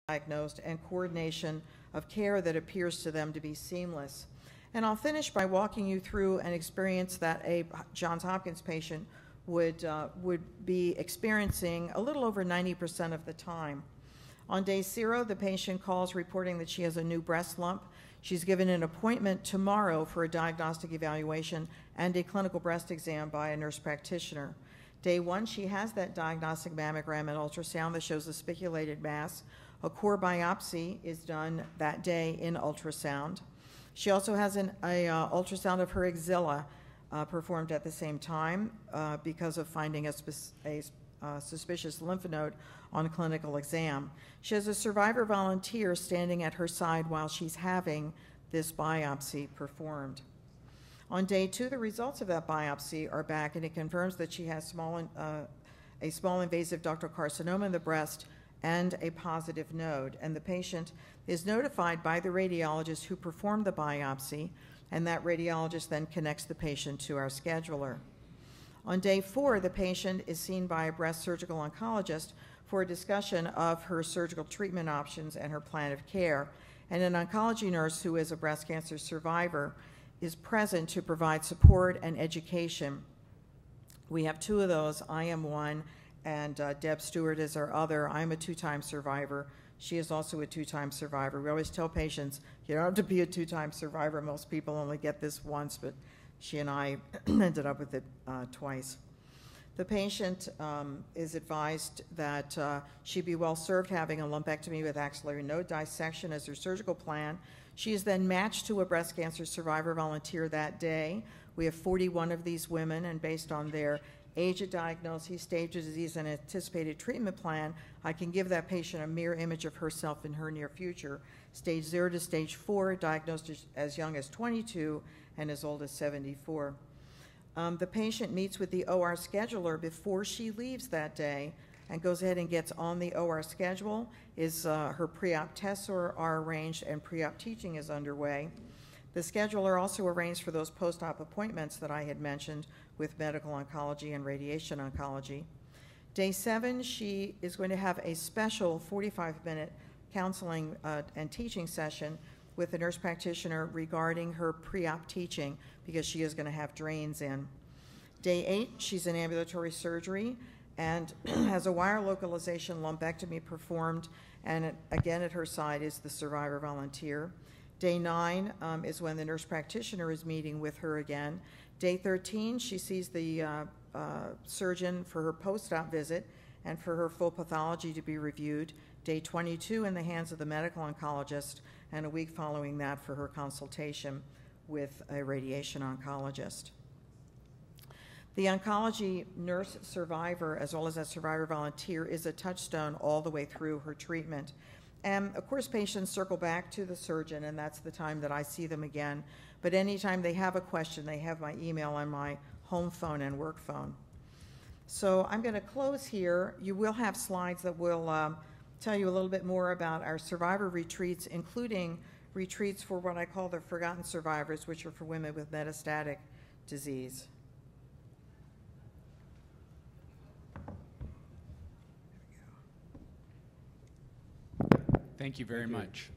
diagnosed, and coordination of care that appears to them to be seamless. And I'll finish by walking you through an experience that a Johns Hopkins patient would be experiencing a little over 90% of the time. On day 0, the patient calls reporting that she has a new breast lump. She's given an appointment tomorrow for a diagnostic evaluation and a clinical breast exam by a nurse practitioner. Day 1, she has that diagnostic mammogram and ultrasound that shows a spiculated mass. A core biopsy is done that day in ultrasound. She also has an ultrasound of her axilla performed at the same time because of finding a suspicious lymph node on clinical exam. She has a survivor volunteer standing at her side while she's having this biopsy performed. On day 2, the results of that biopsy are back, and it confirms that she has a small invasive ductal carcinoma in the breast and a positive node. And the patient is notified by the radiologist who performed the biopsy, and that radiologist then connects the patient to our scheduler. On day 4, the patient is seen by a breast surgical oncologist for a discussion of her surgical treatment options and her plan of care. And an oncology nurse who is a breast cancer survivor is present to provide support and education. We have 2 of those. I am one, and Deb Stewart is our other. I'm a 2-time survivor. She is also a 2-time survivor. We always tell patients, you don't have to be a 2-time survivor. Most people only get this once, but she and I ended up with it twice. The patient is advised that she'd be well served having a lumpectomy with axillary node dissection as her surgical plan. She is then matched to a breast cancer survivor volunteer that day. We have 41 of these women, and based on their age at diagnosis, stage of disease, and anticipated treatment plan, I can give that patient a mirror image of herself in her near future. Stage 0 to stage 4, diagnosed as young as 22 and as old as 74. The patient meets with the OR scheduler before she leaves that day and goes ahead and gets on the OR schedule. Her pre-op tests are arranged and pre-op teaching is underway. The scheduler also arranged for those post-op appointments that I had mentioned with medical oncology and radiation oncology. Day 7, she is going to have a special 45-minute counseling and teaching session with a nurse practitioner regarding her pre-op teaching because she is going to have drains in. Day 8, she's in ambulatory surgery and has a wire localization lumpectomy performed, and again at her side is the survivor volunteer. Day 9 is when the nurse practitioner is meeting with her again. Day 13, she sees the surgeon for her post-op visit and for her full pathology to be reviewed. Day 22 in the hands of the medical oncologist, and a week following that for her consultation with a radiation oncologist. The oncology nurse survivor, as well as a survivor volunteer, is a touchstone all the way through her treatment. And of course, patients circle back to the surgeon, and that's the time that I see them again. But anytime they have a question, they have my email and my home phone and work phone. So I'm going to close here. You will have slides that will tell you a little bit more about our survivor retreats, including retreats for what I call the forgotten survivors, which are for women with metastatic disease. Thank you very much.